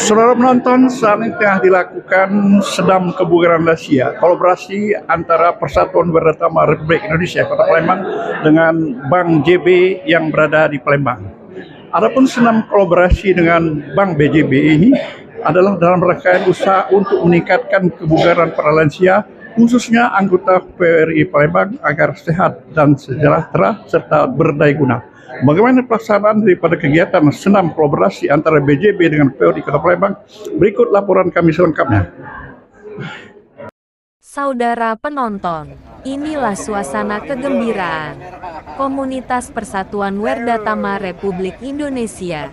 Saudara penonton, saat ini tengah dilakukan Senam Kebugaran Lansia, kolaborasi antara Persatuan Berdata Republik Indonesia Kota Palembang dengan Bank JB yang berada di Palembang. Adapun senam kolaborasi dengan Bank BJB ini adalah dalam rangkaian usaha untuk meningkatkan kebugaran para lansia, khususnya anggota PWRI Palembang agar sehat dan sejahtera serta berdaya guna. Bagaimana pelaksanaan daripada kegiatan senam kolaborasi antara BJB dengan PWRI Kota Palembang? Berikut laporan kami selengkapnya. Saudara penonton, inilah suasana kegembiraan Komunitas Persatuan Werdatama Republik Indonesia,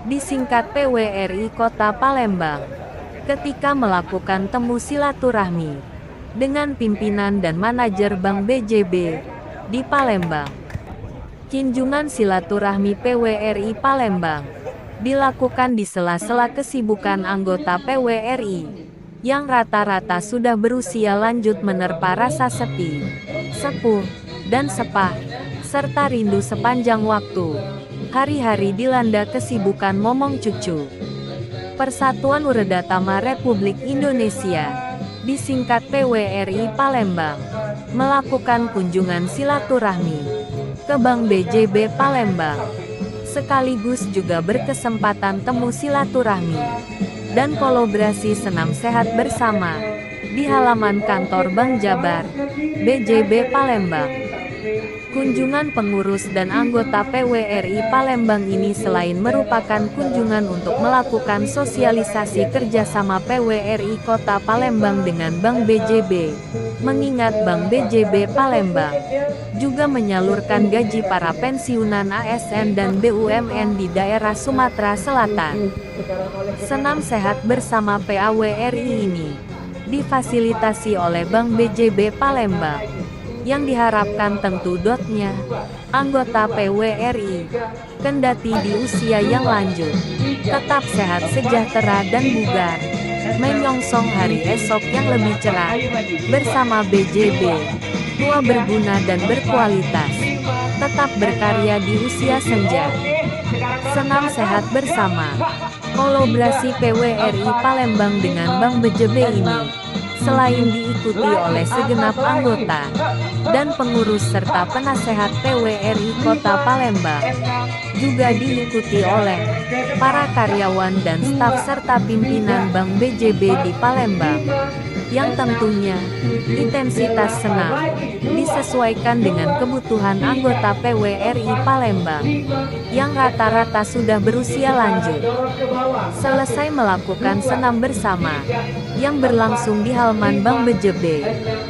disingkat PWRI Kota Palembang, ketika melakukan temu silaturahmi dengan pimpinan dan manajer Bank BJB di Palembang. Kunjungan silaturahmi PWRI Palembang dilakukan di sela-sela kesibukan anggota PWRI yang rata-rata sudah berusia lanjut menerpa rasa sepi, sepuh, dan sepah, serta rindu sepanjang waktu. Hari-hari dilanda kesibukan momong cucu. Persatuan Werdatama Republik Indonesia, disingkat PWRI Palembang, melakukan kunjungan silaturahmi ke Bank BJB Palembang, sekaligus juga berkesempatan temu silaturahmi dan kolaborasi senam sehat bersama di halaman kantor Bank Jabar BJB Palembang. Kunjungan pengurus dan anggota PWRI Palembang ini selain merupakan kunjungan untuk melakukan sosialisasi kerjasama PWRI Kota Palembang dengan Bank BJB, mengingat Bank BJB Palembang juga menyalurkan gaji para pensiunan ASN dan BUMN di daerah Sumatera Selatan. Senam sehat bersama PAWRI ini difasilitasi oleh Bank BJB Palembang, yang diharapkan tentu anggota PWRI, kendati di usia yang lanjut, tetap sehat sejahtera dan bugar, menyongsong hari esok yang lebih cerah bersama BJB, tua berguna dan berkualitas, tetap berkarya di usia senja. Senam sehat bersama, kolaborasi PWRI Palembang dengan Bank BJB ini selain diikuti oleh segenap anggota dan pengurus serta penasehat PWRI Kota Palembang, juga diikuti oleh para karyawan dan staf serta pimpinan Bank BJB di Palembang, yang tentunya intensitas senam disesuaikan dengan kebutuhan anggota PWRI Palembang yang rata-rata sudah berusia lanjut. Selesai melakukan senam bersama yang berlangsung di halaman Bank BJB,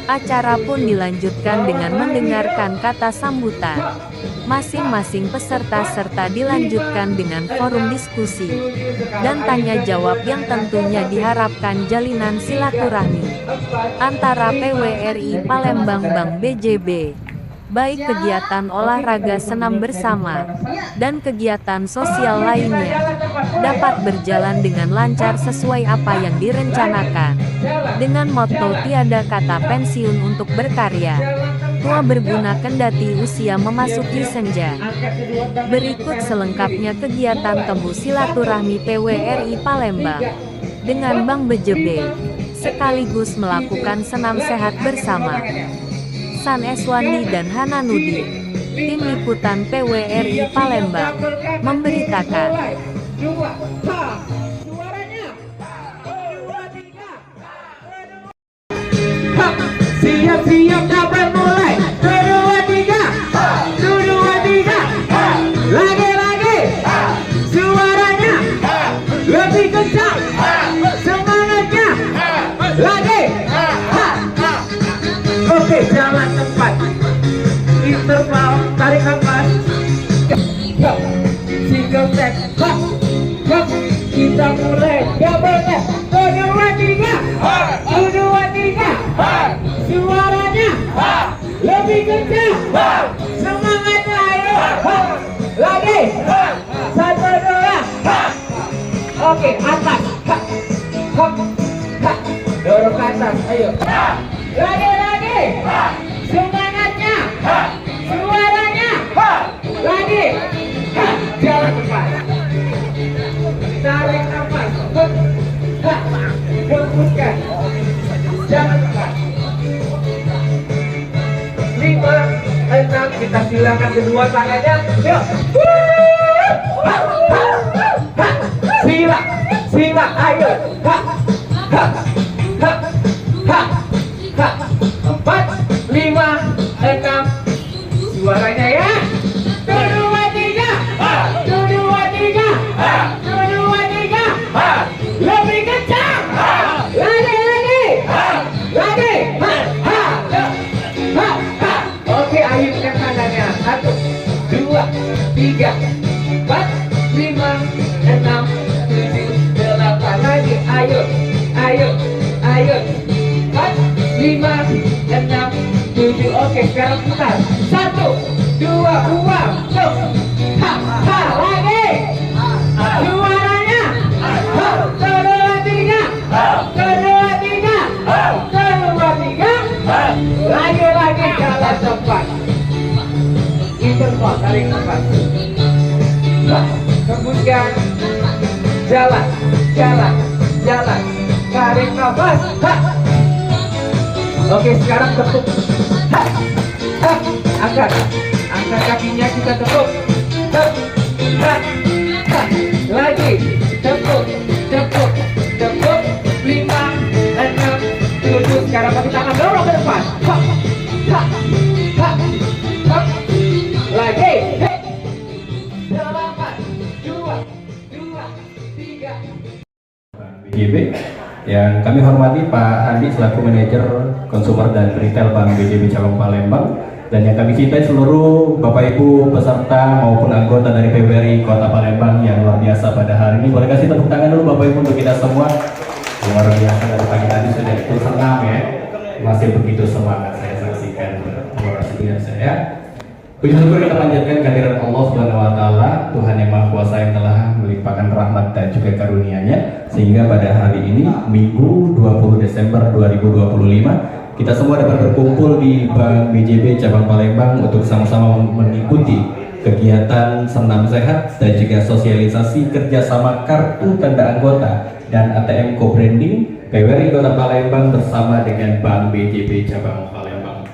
acara pun dilanjutkan dengan mendengarkan kata sambutan masing-masing peserta serta dilanjutkan dengan forum diskusi dan tanya jawab yang tentunya diharapkan jalinan silaturahmi antara PWRI Palembang Bank BJB, baik kegiatan olahraga senam bersama dan kegiatan sosial lainnya dapat berjalan dengan lancar sesuai apa yang direncanakan, dengan motto tiada kata pensiun untuk berkarya, tua berguna kendati usia memasuki senja. Berikut selengkapnya kegiatan temu silaturahmi PWRI Palembang dengan Bank BJB, sekaligus melakukan senam sehat bersama. San Eswandi dan Hananudi, tim liputan PWRI Palembang, memberitakan. Siap-siap dapat mulai. 2, 2, 3. Lagi-lagi. Suaranya lebih kencang. Semangatnya lagi. Oke, jalan cepat. Interval, tarik nafas. Single step. Kita mulai. Double-nya. 2, 2, 3. Suaranya lebih kencang. Semangatnya ayo. Lagi. 1, 2. Oke, atas. Dorong ke atas. Ayo. Lagi. Semangatnya. Suaranya. Lagi. Jalan cepat. Tarik nafas. enam, kita silakan kedua tangannya. Yuk. Sila, sila, ayo. Empat, lima, enam. Suaranya ya. Dua, tiga. Dua, tiga. Dua, tiga. Lebih kencang. Lagi. Oke, ayunkan tangannya. 1, 2, 3, 4, 5, 6, 7, 8. Lagi, ayo. 4, 5, 6, 7. Oke, sekarang putar. 1, 2, uang. Tuh. Lagi. Suaranya. Kedua, tiga. Lagi jalan cepat. Interval tarik nafas. Kemudian jalan. Tarik nafas. Oke, sekarang tepuk. Angkat kakinya, kita tepuk. Lagi tepuk. 5, 6, 7. Sekarang pakai tangan dorong ke depan. Lagi. 8, 2, 3. BJB yang kami hormati Pak Handi selaku manajer konsumer dan retail Bank BJB Cabang Palembang, dan yang kami cintai seluruh Bapak Ibu peserta maupun anggota dari PWRI Kota Palembang yang luar biasa pada hari ini. Boleh kasih tepuk tangan dulu Bapak Ibu untuk kita semua. Luar biasa, dari pagi tadi sudah ikut senam ya, masih begitu semangat saya saksikan. Luar biasa ya. Puji syukur kita panjatkan kehadiran Allah Subhanahu wa Ta'ala, Tuhan yang Maha Kuasa yang telah melimpahkan rahmat dan juga karunia-Nya, sehingga pada hari ini Minggu 20 Desember 2025 kita semua dapat berkumpul di Bank BJB Cabang Palembang untuk sama-sama mengikuti kegiatan senam sehat dan juga sosialisasi kerjasama kartu tanda anggota dan ATM co-branding PWRI Kota Palembang bersama dengan Bank BJB Cabang Palembang.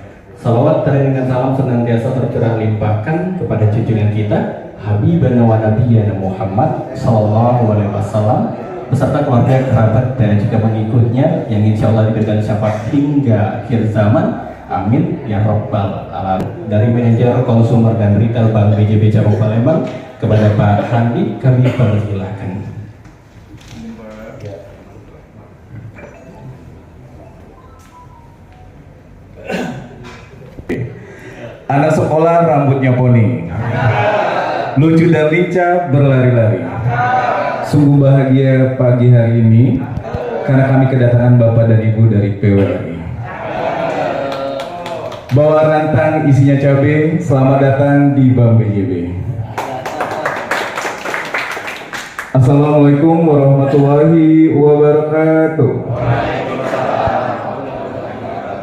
Salawat dengan salam senantiasa tercurah limpahkan kepada junjungan kita Habibana wa Nabiyana Muhammad Sallallahu Alaihi Wasallam beserta keluarga, kerabat dan juga pengikutnya yang insya Allah diberikan syafaat hingga akhir zaman. Amin ya Rabbal Alamin. Dari manajer konsumer dan retail Bank BJB Cabang Palembang kepada Pak Handi kami persilahkan. Anak sekolah rambutnya poni, lucu dan lincah berlari-lari. Sungguh bahagia pagi hari ini karena kami kedatangan Bapak dan Ibu dari PWRI. Bawa rantang isinya cabai, selamat datang di Bank BJB. Assalamualaikum warahmatullahi wabarakatuh.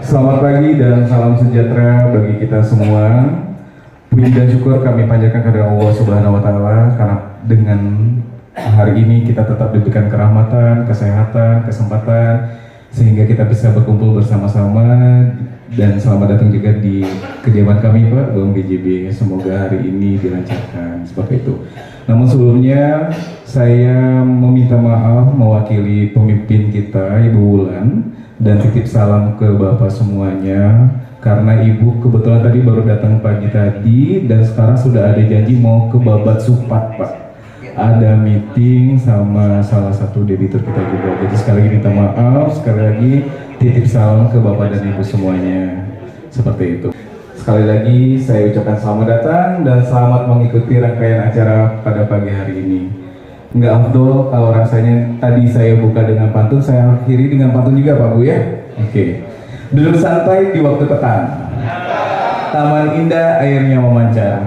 Selamat pagi dan salam sejahtera bagi kita semua. Puji dan syukur kami panjatkan kepada Allah Subhanahu wa Ta'ala karena dengan hari ini kita tetap diberikan kerahmatan, kesehatan, kesempatan sehingga kita bisa berkumpul bersama-sama, dan selamat datang juga di kediaman kami Pak Bank BJB. Semoga hari ini dilancarkan seperti itu. Namun sebelumnya saya meminta maaf mewakili pemimpin kita Ibu Wulan dan titip salam ke Bapak semuanya karena Ibu kebetulan tadi baru datang pagi tadi dan sekarang sudah ada janji mau ke Babat Supat Pak. Ada meeting sama salah satu debitur kita juga. Jadi sekali lagi minta maaf, sekali lagi titip salam ke Bapak dan Ibu semuanya. Seperti itu. Sekali lagi saya ucapkan selamat datang dan selamat mengikuti rangkaian acara pada pagi hari ini. Nggak afdol kalau rasanya tadi saya buka dengan pantun, saya akhiri dengan pantun juga Pak Bu ya. Oke. Duduk santai di waktu petang, taman indah airnya memancar.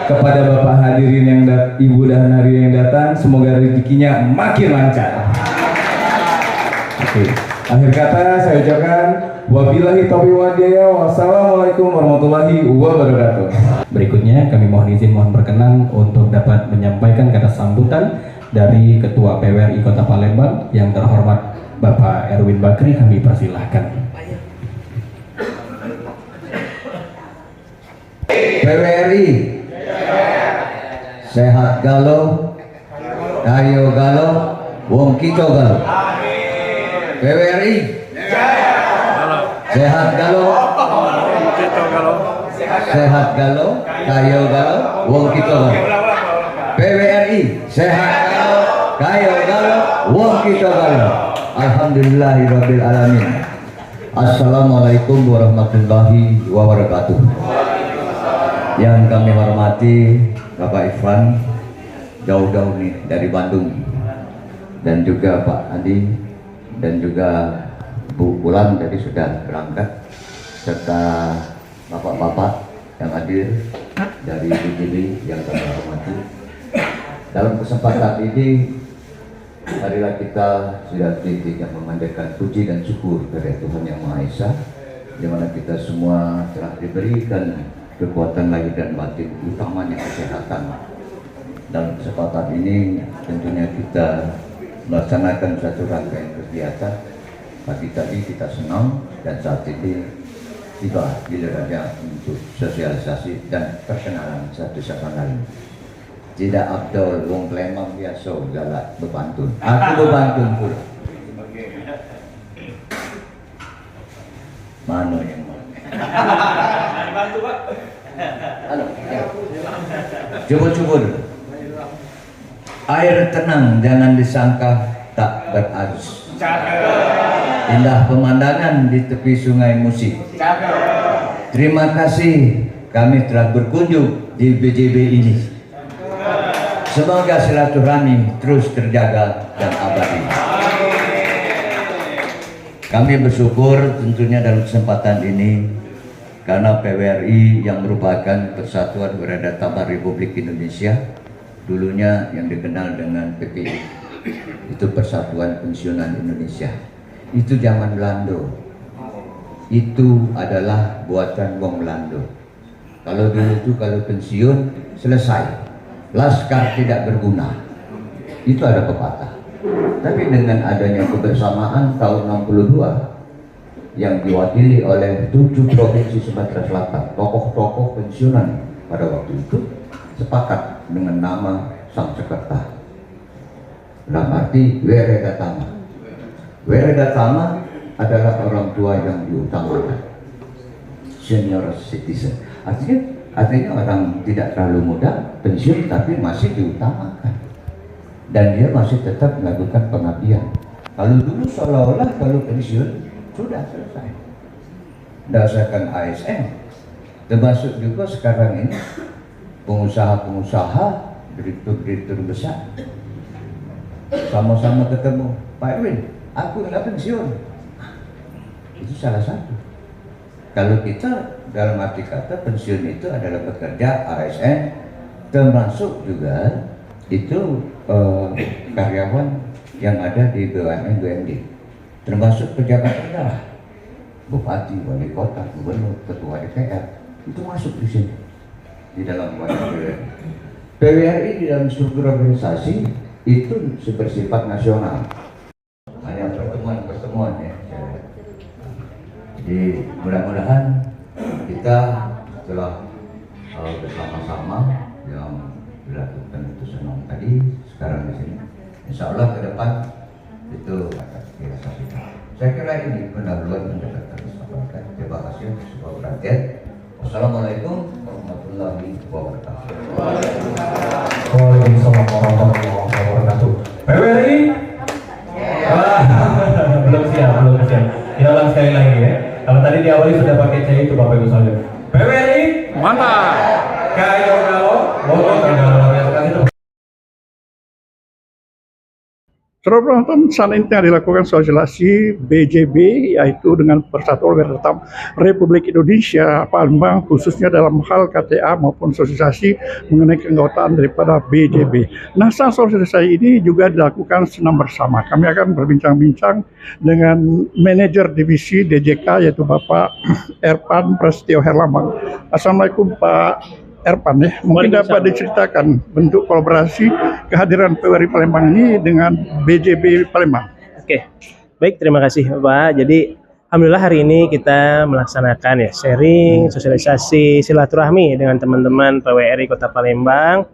Kepada Bapak hadirin yang Ibu dan hadirin yang datang, semoga rezekinya makin lancar. Oke. Akhir kata saya ucapkan wabillahi taufiq wal hidayah. Wassalamualaikum warahmatullahi wabarakatuh. Berikutnya kami mohon izin, mohon berkenan untuk dapat menyampaikan kata sambutan dari Ketua PWRI Kota Palembang yang terhormat Bapak Erwin Bakri. Kami persilahkan. PWRI sehat galo, ayo galo, wong kita galo. PWRI sehat galo, sehat galo, ayo galo, wong kita galo. PWRI sehat galo, ayo galo, wong kita galo. Alhamdulillahirabbil alamin. Assalamualaikum warahmatullahi wabarakatuh. Yang kami hormati Bapak Irfan, jauh-jauh nih dari Bandung, dan juga Pak Andi, dan juga Bu Ulan tadi sudah berangkat, serta bapak-bapak yang hadir dari BJB yang kami hormati. Dalam kesempatan ini, marilah kita sudah tidak memanjatkan puji dan syukur kepada Tuhan Yang Maha Esa, di mana kita semua telah diberikan kekuatan lahir dan batin, utamanya kesehatan. Dalam kesempatan ini tentunya kita melaksanakan satu rangkaian kegiatan. Pagi tadi kita senang, dan saat ini tiba gilirannya untuk sosialisasi dan perkenalan satu sama lain. Tidak Abdul wong Palembang biasa galak bebantun. Aku bebantun pula. Mana yang mau? Bantu Pak. Halo. Coba. Air tenang, jangan disangka tak berarus. Indah pemandangan di tepi sungai Musi. Terima kasih kami telah berkunjung di BJB ini. Semoga silaturahmi terus terjaga dan abadi. Kami bersyukur tentunya dalam kesempatan ini karena PWRI yang merupakan Persatuan Werda Republik Indonesia, dulunya yang dikenal dengan PPI, itu Persatuan Pensiunan Indonesia. Itu zaman Belanda. Itu adalah buatan wong Belanda. Kalau dulu itu kalau pensiun selesai, laskar tidak berguna. Itu ada pepatah. Tapi dengan adanya kebersamaan tahun 62 yang diwakili oleh 7 provinsi Sumatera Selatan, tokoh-tokoh pensiunan pada waktu itu sepakat dengan nama Sang Sekerta. Dalam arti Weredatama. Weredatama adalah orang tua yang diutamakan, senior citizen. Artinya orang tidak terlalu muda pensiun tapi masih diutamakan, dan dia masih tetap melakukan pengabdian. Kalau dulu seolah-olah kalau pensiun sudah selesai, berdasarkan ASN, termasuk juga sekarang ini pengusaha-pengusaha, direktur-direktur besar sama-sama ketemu, Pak Erwin, aku nggak pensiun. Itu salah satu. Kalau kita dalam arti kata pensiun itu adalah pekerja ASN, termasuk juga itu karyawan yang ada di BUMN BUMD, termasuk pejabat negara, bupati, wali kota, gubernur, ketua DPR, itu masuk di sini di dalam PWRI. PWRI di dalam struktur organisasi itu bersifat nasional, hanya pertemuan ya. Jadi mudah-mudahan kita telah bersama-sama yang dilakukan itu senang tadi, sekarang di sini. Insya Allah ke depan itu akan kita saksikan. Saya kira ini pendahuluan pendekatan masyarakat. Terima kasih atas semua perhatian. Wassalamualaikum warahmatullahi wabarakatuh. Waalaikumsalam warahmatullahi wabarakatuh. PWRI? Belum siap. Kita ulang sekali lagi ya. Kalau tadi diawali sudah pakai C itu Bapak Ibu saudara. PWRI? Mantap. Kayo galo, bodoh galo yang itu. Saudara penonton, saat ini tengah dilakukan sosialisasi BJB, yaitu dengan Persatuan Werda Republik Indonesia Palembang, khususnya dalam hal KTA maupun sosialisasi mengenai keanggotaan daripada BJB. Nah, saat sosialisasi ini juga dilakukan senam bersama. Kami akan berbincang-bincang dengan manajer divisi DJK, yaitu Bapak Erpan Prasetyo Herlambang. Assalamualaikum Pak Erpan, mungkin dapat diceritakan bentuk kolaborasi kehadiran PWRI Palembang ini dengan BJB Palembang. Oke, baik, terima kasih Pak. Jadi Alhamdulillah hari ini kita melaksanakan sharing, sosialisasi, silaturahmi dengan teman-teman PWRI Kota Palembang,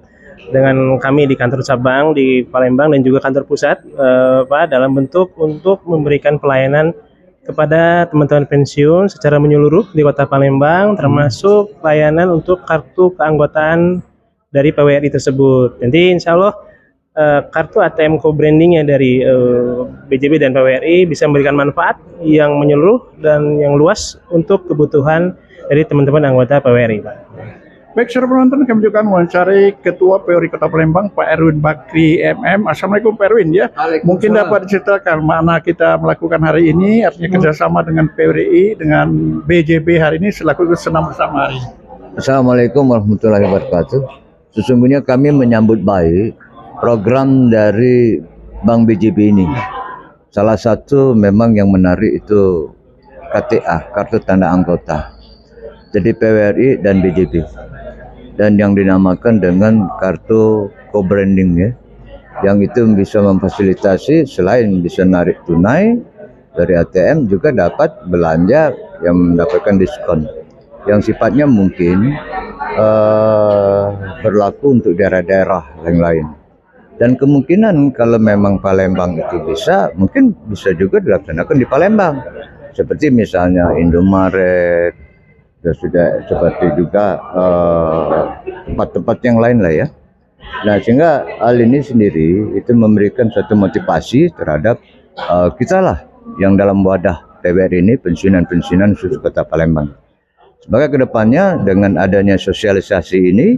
dengan kami di kantor cabang di Palembang dan juga kantor pusat, Pak, dalam bentuk untuk memberikan pelayanan kepada teman-teman pensiun secara menyeluruh di Kota Palembang, termasuk pelayanan untuk kartu keanggotaan dari PWRI tersebut. Nanti insya Allah kartu ATM co-brandingnya dari BJB dan PWRI bisa memberikan manfaat yang menyeluruh dan yang luas untuk kebutuhan dari teman-teman anggota PWRI, Pak. Baik, saudara penonton, kami juga mewawancari Ketua PWRI Kota Palembang, Pak Erwin Bakri MM. Assalamualaikum Pak Erwin ya. Mungkin dapat diceritakan makna kita melakukan hari ini, artinya kerjasama dengan PWRI, dengan BJB hari ini selaku senam bersama hari. Assalamualaikum warahmatullahi wabarakatuh. Sesungguhnya kami menyambut baik program dari Bank BJB ini. Salah satu memang yang menarik itu KTA, kartu tanda anggota. Jadi PWRI dan BJB. Dan yang dinamakan dengan kartu co-branding ya. Yang itu bisa memfasilitasi selain bisa narik tunai dari ATM juga dapat belanja yang mendapatkan diskon. Yang sifatnya mungkin berlaku untuk daerah-daerah yang lain. Dan kemungkinan kalau memang Palembang itu bisa, mungkin bisa juga dilaksanakan di Palembang. Seperti misalnya Indomaret, dan sudah seperti juga tempat-tempat yang lain lah ya. Nah, sehingga hal ini sendiri itu memberikan satu motivasi terhadap kita lah yang dalam wadah PWRI ini, pensiunan-pensiunan khusus Kota Palembang. Sebagai kedepannya dengan adanya sosialisasi ini,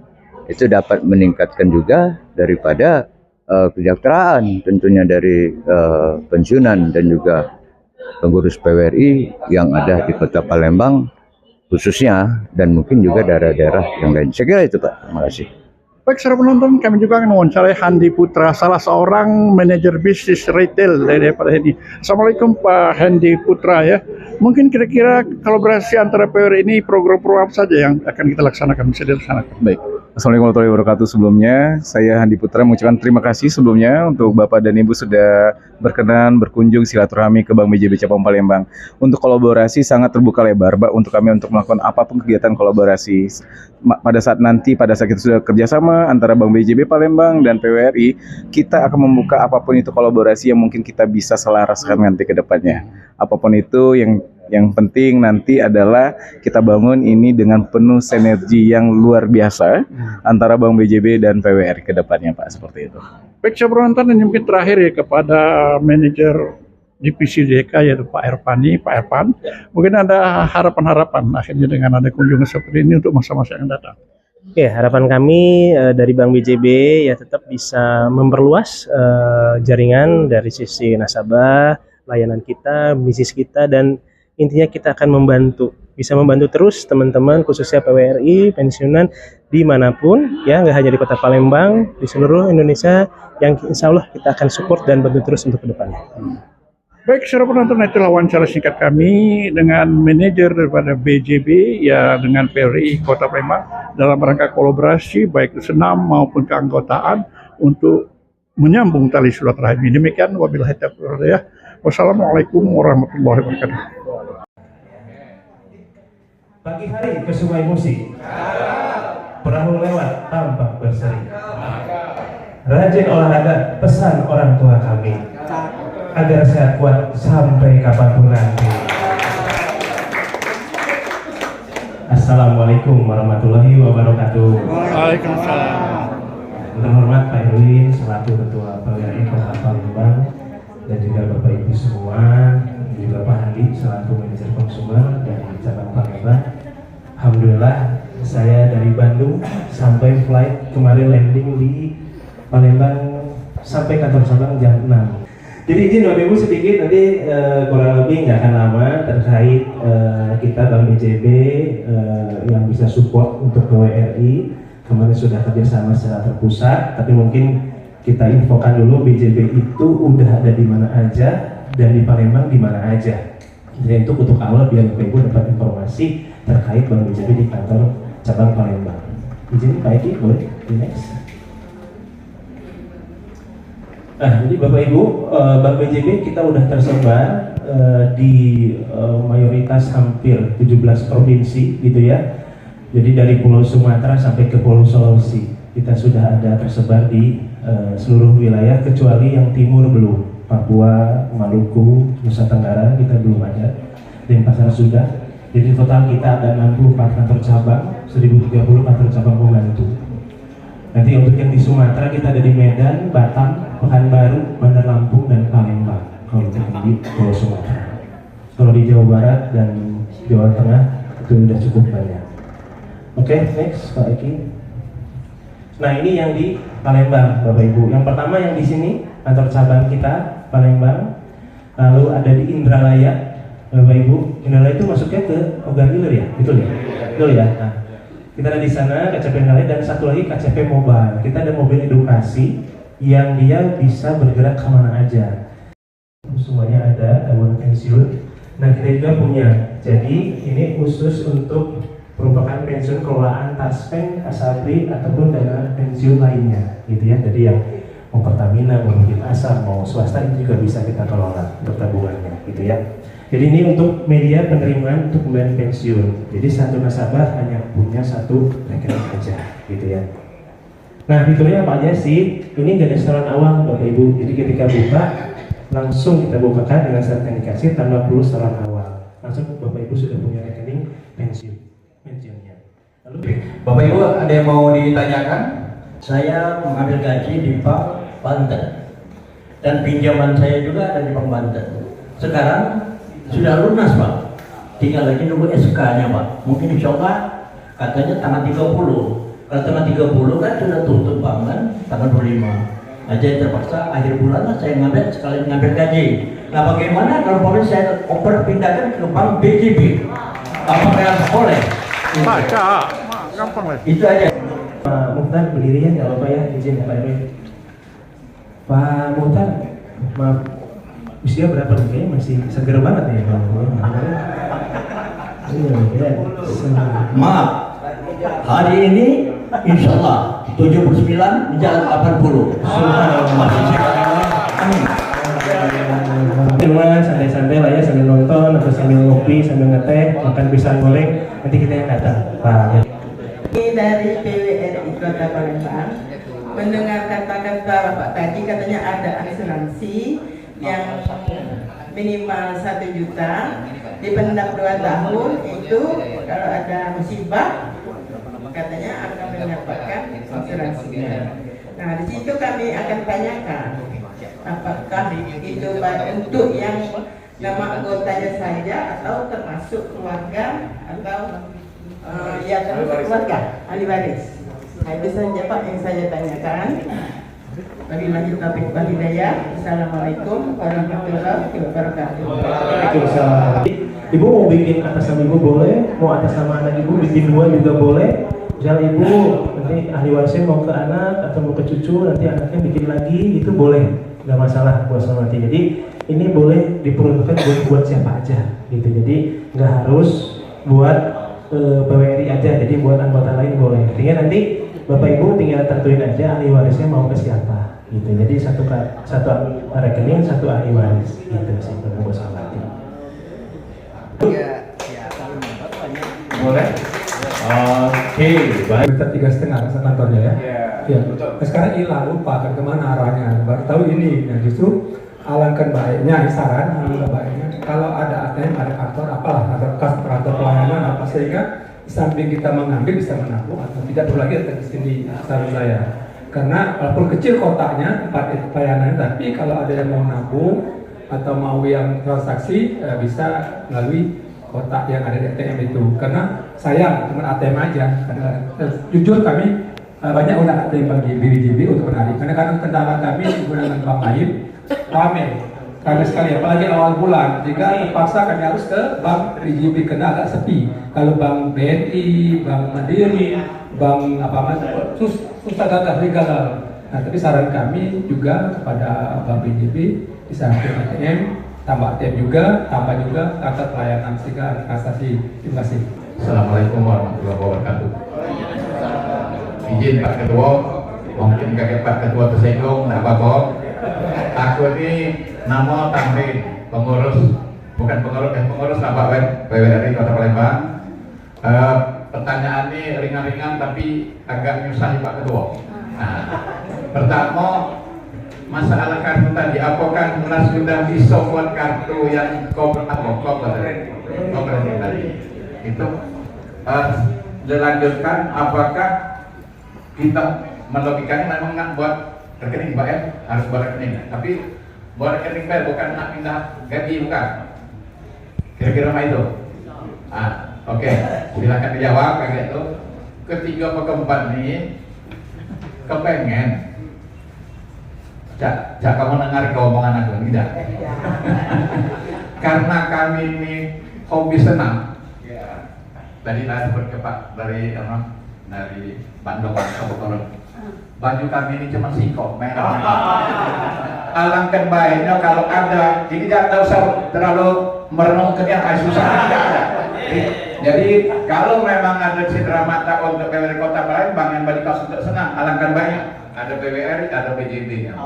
itu dapat meningkatkan juga daripada kesejahteraan tentunya dari pensiunan dan juga pengurus PWRI yang ada di Kota Palembang khususnya, dan mungkin juga daerah-daerah yang lain. Saya kira itu Pak, terima kasih. Baik, saudara penonton, kami juga akan mewawancarai Handi Putra, salah seorang manajer bisnis retail daripada ini. Assalamualaikum Pak Handi Putra ya. Mungkin kira-kira kolaborasi antara PWRI ini program-program apa saja yang akan kita laksanakan, bisa dilaksanakan? Baik, Assalamualaikum warahmatullahi wabarakatuh. Sebelumnya, saya Handi Putra mengucapkan terima kasih sebelumnya untuk Bapak dan Ibu sudah berkenan berkunjung silaturahmi ke Bank BJB Cabang Palembang. Untuk kolaborasi sangat terbuka lebar, Pak, untuk kami untuk melakukan apapun kegiatan kolaborasi. Pada saat kita sudah kerjasama antara Bank BJB Palembang dan PWRI, kita akan membuka apapun itu kolaborasi yang mungkin kita bisa selaraskan nanti ke depannya. Apapun itu yang penting nanti adalah kita bangun ini dengan penuh sinergi yang luar biasa antara Bank BJB dan PWRI ke depannya, Pak, seperti itu. Baik, saya penonton, ini mungkin terakhir ya kepada manajer divisi DK yaitu Pak Erpan. Mungkin ada harapan-harapan akhirnya dengan ada kunjungan seperti ini untuk masa-masa yang datang. Oke, harapan kami dari Bank BJB ya tetap bisa memperluas jaringan dari sisi nasabah, layanan kita, bisnis kita, dan intinya kita akan bisa membantu terus teman-teman khususnya PWRI, pensiunan dimanapun ya, nggak hanya di Kota Palembang, di seluruh Indonesia, yang insya Allah kita akan support dan bantu terus untuk kedepannya. Baik, saudara penonton, itulah wawancara singkat kami dengan manajer daripada BJB ya dengan PWRI Kota Palembang dalam rangka kolaborasi baik senam maupun keanggotaan untuk menyambung tali silaturahmi. Demikian, wabillahi taufiq wal hidayah. Wassalamualaikum warahmatullahi wabarakatuh. Pagi hari ke sungai Musi, perahu lewat tampak berseri. Rajin olahraga, pesan orang tua kami, agar sehat kuat sampai kapanpun nanti. Assalamualaikum warahmatullahi wabarakatuh. Waalaikumsalam. Dengan hormat Pak Erwin selaku Ketua PWRI Kota Palembang, dan juga Bapak Ibu semua, juga Pak Handi selaku manajer konsumer dari cabang Palembang. Alhamdulillah saya dari Bandung sampai flight kemarin landing di Palembang sampai kantor cabang jam 6. Jadi izin Bapak Ibu sedikit nanti kurang lebih nggak akan lama terkait kita Bank BJB yang bisa support untuk PWRI. Kemarin sudah kerjasama secara terpusat, tapi mungkin kita infokan dulu BJB itu udah ada di mana aja dan di Palembang di mana aja. Jadi itu untuk awal biar Bapak Ibu dapat informasi terkait Bank BJB di kantor cabang Palembang. Izin Pak Eki, boleh di next. Nah, jadi Bapak Ibu, Bank BJB kita udah tersebar di mayoritas hampir 17 provinsi gitu ya. Jadi dari Pulau Sumatera sampai ke Pulau Sulawesi kita sudah ada tersebar di seluruh wilayah kecuali yang timur belum. Papua, Maluku, Nusa Tenggara kita belum ada. Denpasar sudah. Jadi total kita ada 64 kantor cabang, 1030 kantor cabang pembantu. Nanti untuk yang di Sumatera kita ada di Medan, Batam, Pekanbaru, Bandar Lampung, dan Palembang. Kalau untuk di Pulau Sumatera. Kalau di Jawa Barat dan Jawa Tengah itu sudah cukup banyak. Oke, next Pak Eki. Nah ini yang di Palembang, Bapak Ibu. Yang pertama yang di sini kantor cabang kita Palembang. Lalu ada di Indralaya, Bapak Ibu. Indralaya itu masuknya ke Ogan Ilir ya, betul ya? Betul ya. Nah, kita ada di sana KCP Indralaya dan satu lagi KCP Mobile. Kita ada mobil edukasi yang dia bisa bergerak kemana aja. Semuanya ada tabungan pensiun. Nah kita juga punya. Jadi ini khusus untuk merupakan pensiun kelolaan Taspen, Asabri ataupun dana pensiun lainnya, gitu ya. Jadi yang mau Pertamina, mau mungkin Asam, mau swasta itu juga bisa kita kelola untuk tabungannya, gitu ya. Jadi ini untuk media penerimaan untuk pemberian pensiun. Jadi satu nasabah hanya punya satu rekening aja, gitu ya. Nah fiturnya apa aja sih? Ini nggak ada setoran awal Bapak Ibu. Jadi ketika buka langsung kita bukakan dengan syarat yang dikasih tanpa perlu setoran awal. Langsung Bapak Ibu sudah punya rekening pensiunnya. Lalu Bapak Ibu ada yang mau ditanyakan? Saya mengambil gaji di Bank Banten dan pinjaman saya juga ada di Bank Banten. Sekarang sudah lunas Pak, tinggal lagi nunggu SK-nya Pak. Mungkin insya Allah katanya tanggal 30. Kalau tanggal 30 kan sudah tutup bank kan, tanggal 25. Nah, jadi terpaksa akhir bulan lah saya sekalian ngambil gaji. Nah bagaimana kalau saya pindahkan ke Bank BJB? Apakah boleh? Baca, gampang lah. Itu aja. Pak Muhtar berdiri ya, nggak apa-apa ya, izin ya Pak Erwin. Pak Muhtar, maaf, usia berapa nih? Kayaknya masih seger banget ya Pak. Maaf, hari ini insya Allah 79 menjalan 80. Masih amin. Cuma santai-santai lah ya, sambil nonton atau sambil ngopi, sambil ngeteh, makan pisang goreng, nanti kita yang datang Pak. Ini dari PWRI Kota Palembang. Mendengar kata-kata Bapak tadi katanya ada asuransi yang minimal 1 juta dipendam 2 tahun itu kalau ada musibah katanya akan mendapatkan asuransinya. Nah di situ kami akan tanyakan apakah itu untuk yang nama anggotanya saja atau termasuk keluarga atau ya termasuk keluarga ahli waris. Nah itu saja Pak yang saya tanyakan. Wabillahi taufiq wal hidayah. Assalamualaikum warahmatullahi wabarakatuh. Waalaikumsalam. Ibu mau bikin atas nama ibu boleh, mau atas nama anak ibu bikin 2 juga boleh. Misal ibu nanti ahli warisnya mau ke anak atau mau ke cucu, nanti anaknya bikin lagi, itu boleh, nggak masalah buat nanti. Jadi ini boleh diperuntukkan buat siapa aja, gitu. Jadi nggak harus buat PWRI aja, jadi buat anggota lain boleh. Tinggal nanti Bapak Ibu tinggal tentuin aja ahli warisnya mau ke siapa, gitu. Jadi satu rekening, satu ahli waris, gitu sih kalau buat nanti. Boleh? Oke, baik. Kita 3,5 kantornya ya. Iya. Nah, sekarang hilang, lupa kan kemana arahnya. Baru tahu ini. Nah justru alangkah baiknya, saran alangkah baiknya kalau ada ATM, ada kantor, apalah, ada kantor pelayanan apa, sehingga samping kita mengambil bisa menabung atau tidak perlu lagi datang ke sini, saran saya. Karena walaupun kecil kotaknya tempat pelayanan, tapi kalau ada yang mau nabung atau mau yang transaksi bisa melalui kotak yang ada di ATM itu. Karena sayang cuma ATM aja. Karena jujur kami banyak udah ATM Bank BJB untuk menarik. Karena kendala kami menggunakan bank lain rame. Karena sekali apalagi awal bulan, jika terpaksa kami harus ke bank BJB karena agak sepi. Kalau bank BNI, bank Mandiri, bank susah data gagal. Nah, tapi saran kami juga kepada bank BJB bisa ATM, tambah ATM juga, tambah juga kantor pelayanan sehingga transaksi. Terima kasih. Assalamualaikum warahmatullahi wabarakatuh. Izin Pak Ketua, mungkin kakek Pak Ketua tersinggung, tidak apa-apa. Aku ini nama Tamrin, pengurus bukan pengurus Bapak PWRI Kota Palembang. Pertanyaan ini ringan-ringan tapi agak nyusahi Pak Ketua. Nah, pertama, masalah kartu tadi, apakah Munas sudah bisa buat kartu yang kooperatif tadi? Itu dilanjutkan, apakah kita melogikanya memang nggak buat rekening Pak ya? Harus buat rekening, tapi buat rekening Pak bukan nak pindah gaji, bukan? Kira-kira mah itu? Oke, silakan dijawab kayak gitu. Ketiga atau keempat nih kepengen Cak kamu dengar omongan aku tidak? Karena kami ini hobi senam. Tadi saya sebut ke Pak dari Bandung, baju kami ini cuma singkong merah. Alangkah baiknya kalau ada, jadi tidak usah terlalu merenungkan yang susah, tidak ada. Jadi kalau memang ada citra mata untuk PWRI Kota Palembang yang bagi kaos untuk senam, alangkah baiknya ada PWRI, ada BJB-nya.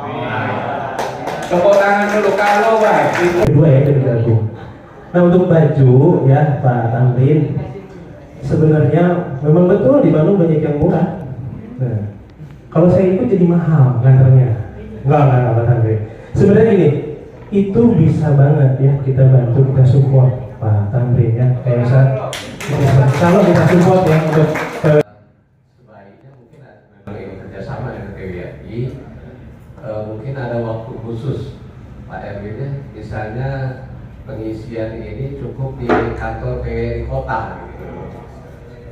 Tepuk tangan dulu kalau baik. Kedua ya dari aku. Nah untuk baju ya Pak Tamrin, sebenarnya memang betul di Bandung banyak yang murah. Nah, kalau saya ikut jadi mahal nganternya. Enggak Pak Tamrin. Sebenarnya gini, itu bisa banget ya kita bantu, kita support Pak Tamrin ya. Kalau kita support ya untuk sebaiknya mungkin ada kerjasama dengan PWRI, mungkin ada waktu khusus Pak Erwin, misalnya pengisian ini cukup di kantor PWRI Kota gitu,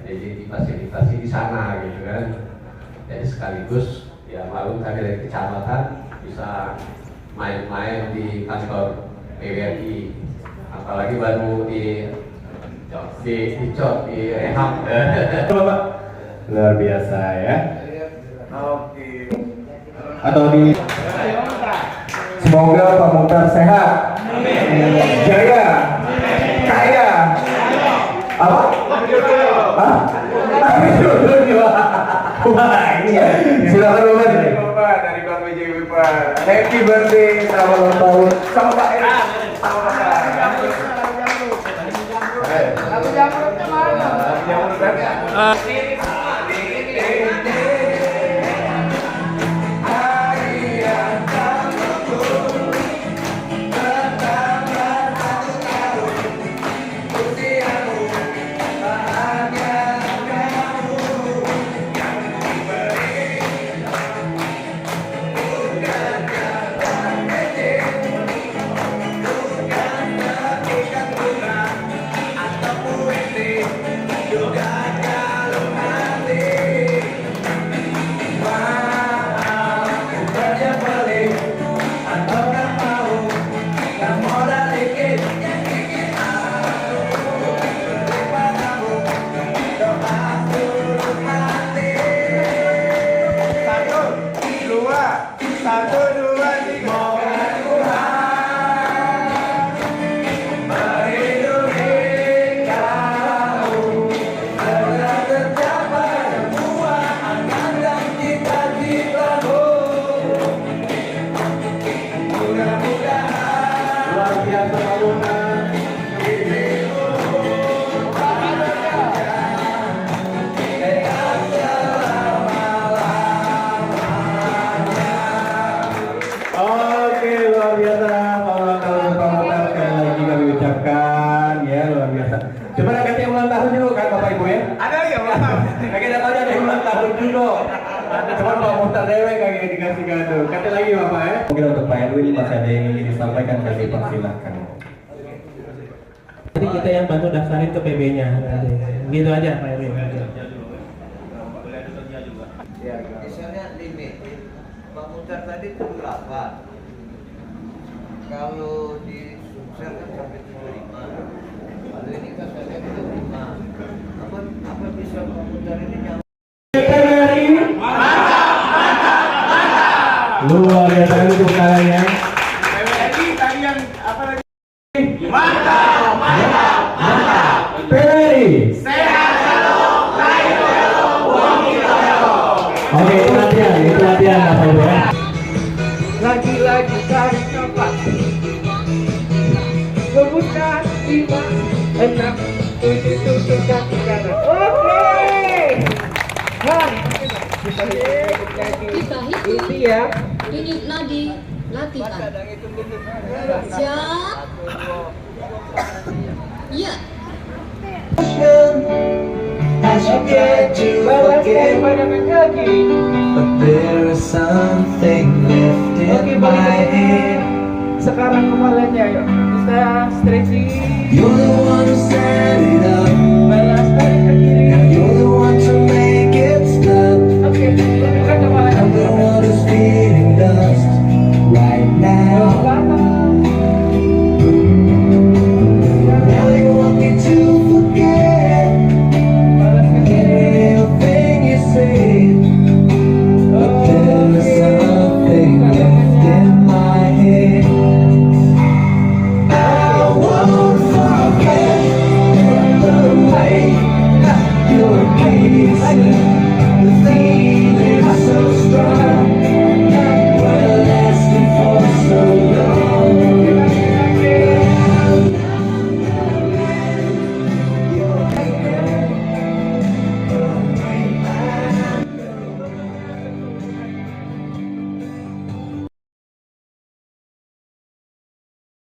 jadi difasilitasi di sana gitu kan, jadi sekaligus ya maklum kami dari kecamatan bisa main-main di kantor PWRI, apalagi baru di rehab. Luar biasa ya. Oke. Atau di semoga Pak Muhtar sehat, jaya, kaya, apa? Wah ini ya. Silakan Bapak dari Bank BJB Pak. Happy birthday selamat ulang tahun sama Pak Erik. Sama Bapak. Jamurnya mana? Jamur kan? Mungkin untuk Pak Erwin masih ada yang ingin disampaikan, kami persilahkan. Jadi kita yang bantu daftarin ke PB-nya. Gitu aja Pak Erwin. Misalnya limit, Pak Muhtar tadi 78. Kalau di Sumsel kan sampai 75. Kalau ini kan sampai 75. Apa bisa Pak Muhtar ini nyampe? Luar biasa untuk kalian. PWRI tadi yang apa lagi? Mantap. PWRI. Sehat hello, lain hello, uang kita hello. Oke, itu latihan Bapak Ibu ya. Lagi-lagi cari tempat. Kebutuhan 6, 7 kaki kanan. Oke. Nah, kita hitung kaki. Kita hitung. Ini ya. Ini nadi latihan. Siap. Ya. As you get to forget, but there is something left in my head. Sekarang kepalanya, yuk kita stretching. You're the one who set it up.